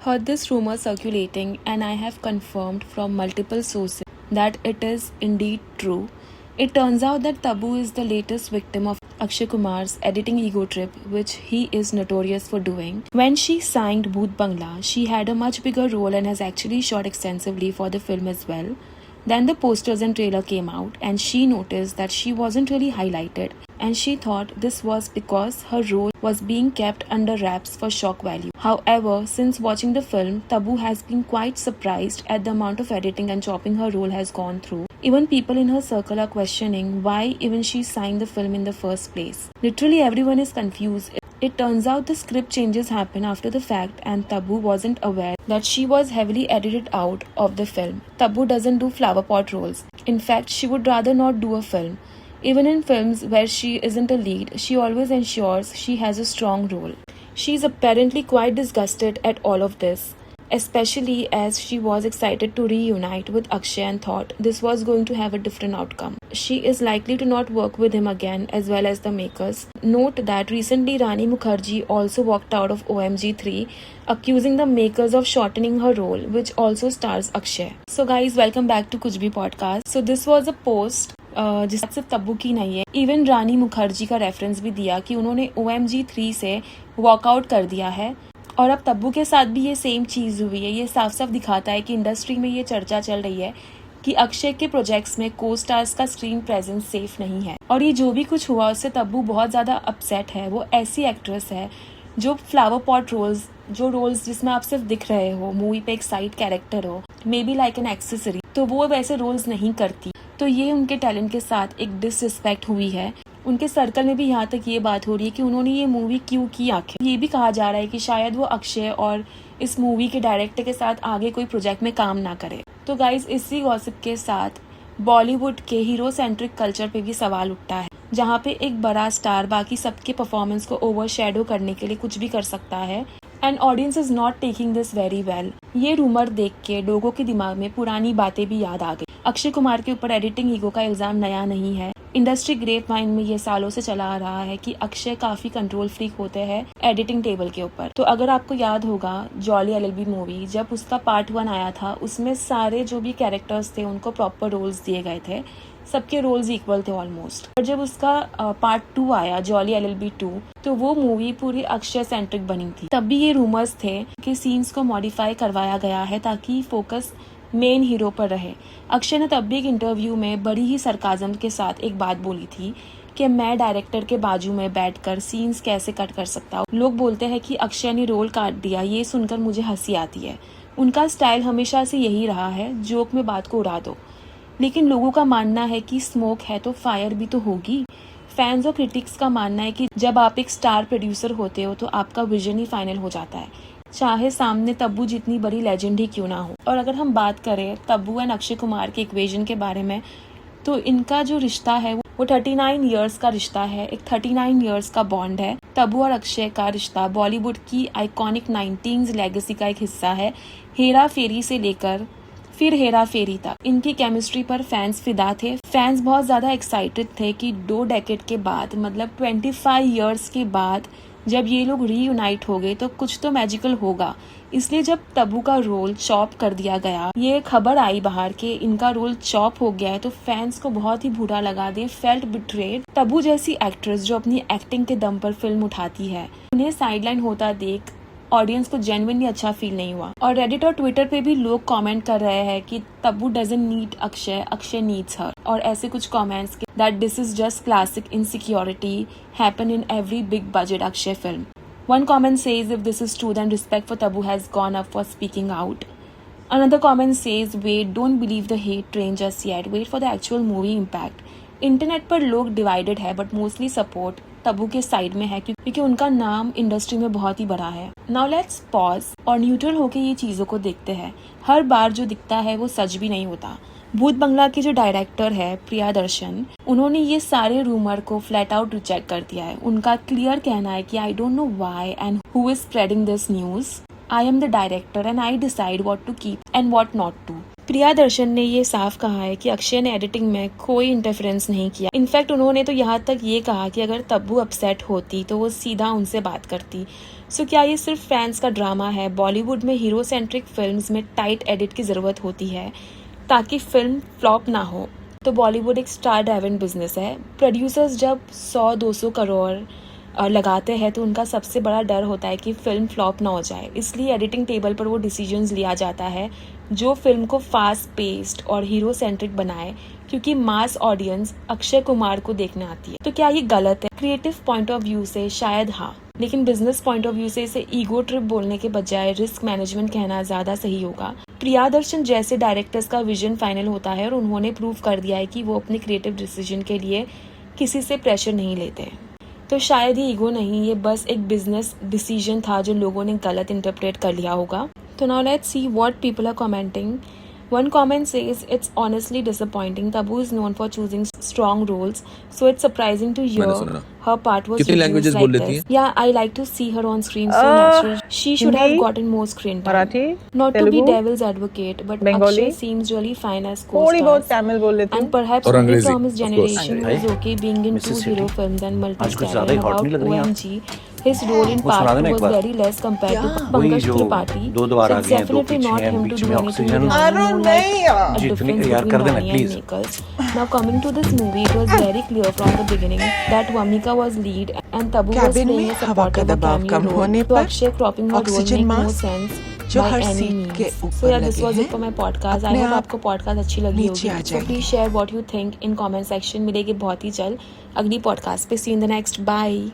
heard this rumor circulating and I have confirmed from multiple sources that it is indeed true. It turns out that Tabu is the latest victim of Akshay Kumar's editing ego trip, which he is notorious for doing. When she signed Bhoot Bangla, she had a much bigger role and has actually shot extensively for the film as well. Then the posters and trailer came out and she noticed that she wasn't really highlighted, and she thought this was because her role was being kept under wraps for shock value. However, since watching the film, Tabu has been quite surprised at the amount of editing and chopping her role has gone through. Even people in her circle are questioning why even she signed the film in the first place. Literally everyone is confused. It turns out the script changes happen after the fact and Tabu wasn't aware that she was heavily edited out of the film. Tabu doesn't do flower pot roles. In fact, she would rather not do a film. Even in films where she isn't a lead, she always ensures she has a strong role. She is apparently quite disgusted at all of this, especially as she was excited to reunite with Akshay and thought this was going to have a different outcome. She is likely to not work with him again, as well as the makers. Note that recently Rani Mukherjee also walked out of OMG 3, accusing the makers of shortening her role, which also stars Akshay. So guys, welcome back to Kuch Bhi Podcast. So this was a post जिससे सिर्फ तब्बू की नहीं है, even रानी मुखर्जी का reference भी दिया कि उन्होंने OMG 3 से वॉकआउट कर दिया है और अब तब्बू के साथ भी ये सेम चीज़ हुई है। ये साफ साफ दिखाता है कि इंडस्ट्री में ये चर्चा चल रही है कि अक्षय के प्रोजेक्ट्स में को स्टार्स का स्क्रीन प्रेजेंस सेफ नहीं है, और ये जो भी कुछ हुआ उससे तब्बू बहुत ज़्यादा अपसेट है। वो ऐसी एक्ट्रेस है जो फ्लावर पॉट रोल्स, जो रोल्स जिसमें आप सिर्फ दिख रहे हो, मूवी पे एक साइड कैरेक्टर हो, may be like an accessory, तो वो वैसे रोल्स नहीं करती। तो ये उनके टैलेंट के साथ एक डिसरिस्पेक्ट हुई है। उनके सर्कल में भी यहाँ तक ये बात हो रही है कि उन्होंने ये मूवी क्यों की आखिर। ये भी कहा जा रहा है कि शायद वो अक्षय और इस मूवी के डायरेक्टर के साथ आगे कोई प्रोजेक्ट में काम ना करे। तो गाइज, इसी गॉसिप के साथ बॉलीवुड के हीरो सेंट्रिक कल्चर पे भी सवाल उठता है, जहाँ पे एक बड़ा स्टार बाकी सबके परफॉर्मेंस को ओवरशैडो करने के लिए कुछ भी कर सकता है and audience is not taking this very well. ये रूमर देख के लोगों के दिमाग में पुरानी बातें भी याद आ गई। अक्षय कुमार के ऊपर एडिटिंग ईगो का इल्जाम नया नहीं है। इंडस्ट्री ग्रेप वाइन में ये सालों से चला आ रहा है कि अक्षय काफी कंट्रोल फ्रीक होते हैं एडिटिंग टेबल के ऊपर। तो अगर आपको याद होगा, जॉली LLB मूवी जब उसका पार्ट 1 आया था, उसमें सारे जो भी कैरेक्टर्स थे उनको प्रॉपर रोल्स दिए गए थे, सबके रोल्स इक्वल थे ऑलमोस्ट। और जब उसका पार्ट 2 आया, जॉली LLB 2, तो वो मूवी पूरी अक्षय सेंट्रिक बनी थी। तब भी ये रूमर्स थे कि सीन्स को मॉडिफाई करवाया गया है ताकि फोकस मेन हीरो पर रहे। अक्षय ने तब भी एक इंटरव्यू में बड़ी ही सरकाजम के साथ एक बात बोली थी कि मैं डायरेक्टर के बाजू में बैठकर सीन्स कैसे कट कर सकता हूँ। लोग बोलते हैं कि अक्षय ने रोल काट दिया, ये सुनकर मुझे हंसी आती है। उनका स्टाइल हमेशा से यही रहा है, जोक में बात को उड़ा दो। लेकिन लोगों का मानना है कि स्मोक है तो फायर भी तो होगी। फैंस और क्रिटिक्स का मानना है कि जब आप एक स्टार प्रोड्यूसर होते हो तो आपका विजन ही फाइनल हो जाता है, चाहे सामने तब्बू जितनी बड़ी लेजेंड ही क्यों ना हो। और अगर हम बात करें तब्बू एंड अक्षय कुमार के इक्वेशन के बारे में, तो इनका जो रिश्ता है वो 39 इयर्स का रिश्ता है, एक 39 इयर्स का बॉन्ड है। तब्बू और अक्षय का रिश्ता बॉलीवुड की आइकॉनिक 90s लेगेसी का एक हिस्सा है। हेरा फेरी से लेकर फिर हेरा फेरी तक इनकी केमिस्ट्री पर फैंस फिदा थे। फैंस बहुत ज्यादा एक्साइटेड थे कि 2 डेकेड के बाद, मतलब 25 इयर्स के बाद जब ये लोग रीयूनाइट हो गए तो कुछ तो मैजिकल होगा। इसलिए जब तब्बू का रोल चॉप कर दिया गया, ये खबर आई बाहर के इनका रोल चॉप हो गया है, तो फैंस को बहुत ही बुरा लगा। They felt betrayed. तब्बू जैसी एक्ट्रेस जो अपनी एक्टिंग के दम पर फिल्म उठाती है, उन्हें साइडलाइन होता देख ऑडियंस को जेन्युइनली अच्छा फील नहीं हुआ। और रेडिट और ट्विटर पे भी लोग कमेंट कर रहे हैं कि Tabu doesn't need Akshay, Akshay needs her, और ऐसे कुछ comments that this is just classic insecurity happen in every big budget Akshay film. One comment says if this is true then respect for Tabu has gone up for speaking out. Another comment says wait, don't believe the hate train just yet, wait for the actual movie impact. Internet पर लोग divided है but mostly support Tabu के side में है क्योंकि उनका नाम industry में बहुत ही बड़ा है। नाउ लेट्स पॉज और न्यूट्रल होके ये चीजों को देखते हैं। हर बार जो दिखता है वो सच भी नहीं होता। भूत बंगला के जो डायरेक्टर है प्रियादर्शन, उन्होंने ये सारे रूमर को फ्लैट आउट रिजेक्ट कर दिया है। उनका क्लियर कहना है कि I don't know why and who is spreading this news. I am the director and I decide what to keep and what not to. Priyadarshan ने ये साफ कहा है कि अक्षय ने एडिटिंग में कोई इंटरफेरेंस नहीं किया। इनफैक्ट उन्होंने तो यहाँ तक ये कहा कि अगर तब्बू अपसेट होती तो वो सीधा उनसे बात करती। सो क्या ये सिर्फ फैंस का ड्रामा है? बॉलीवुड में हीरो सेंट्रिक फिल्म्स में टाइट एडिट की ज़रूरत होती है ताकि फिल्म फ्लॉप ना हो। तो बॉलीवुड एक स्टार ड्राइवन बिजनेस है। प्रोड्यूसर्स जब 100-200 करोड़ लगाते हैं तो उनका सबसे बड़ा डर होता है कि फिल्म फ्लॉप ना हो जाए, इसलिए एडिटिंग टेबल पर वो डिसीजंस लिया जाता है जो फिल्म को फास्ट पेस्ड और हीरो सेंट्रिक बनाए, क्योंकि मास ऑडियंस अक्षय कुमार को देखने आती है। तो क्या ये गलत है? क्रिएटिव पॉइंट ऑफ व्यू से शायद हाँ, लेकिन बिजनेस पॉइंट ऑफ व्यू से इसे ईगो ट्रिप बोलने के बजाय रिस्क मैनेजमेंट कहना ज्यादा सही होगा। प्रियादर्शन जैसे डायरेक्टर्स का विजन फाइनल होता है और उन्होंने प्रूव कर दिया है कि वो अपने क्रिएटिव डिसीजन के लिए किसी से प्रेशर नहीं लेते। तो शायद ये ईगो नहीं, ये बस एक बिजनेस डिसीजन था जो लोगों ने गलत इंटरप्रेट कर लिया होगा। तो now let's see what people are commenting. One comment says it's honestly disappointing. Tabu is known for choosing strong roles, so it's surprising to hear her part was कितनी languages बोल लेती हैं? Yeah, I like to see her on screen so natural. She should have gotten more screen time. Marathi, Not Telugu, to be devil's advocate, but Bengali, Akshay seems really fine as थोड़ी बहुत co-stars. Tamil बोल लेती And हूँ। perhaps और only अंग्रेजी, from his of course. generation was okay being in two hero films and multi-starrer. And about OMG, his role in part 2 was very less compared to Pankaj Tripathi. दो बार So uh it's गए हैं, दो definitely पीछे not हैं, him to beach do में anything oxygen. with Arun more नहीं like यार। a ji, difference यार, कर between देना, Rani please. and Nichols. Now coming to this movie, it was very clear from the beginning that Vamika was lead and Tabu was cabin playing में a हवा का supportive or दबाव cameo कम role. होने So पर Akshay cropping her role oxygen make no mask sense जो by her any seat के means. So ऊपर yeah, this लगे was it हैं, for my podcast. I अपने hope आप आपको podcast अच्छी लगी नीचे आ होगी. So जाएंगे। please share what you think in comment section. मिलेगी बहुत ही जल्द अगली podcast पे. See you in the next. Bye.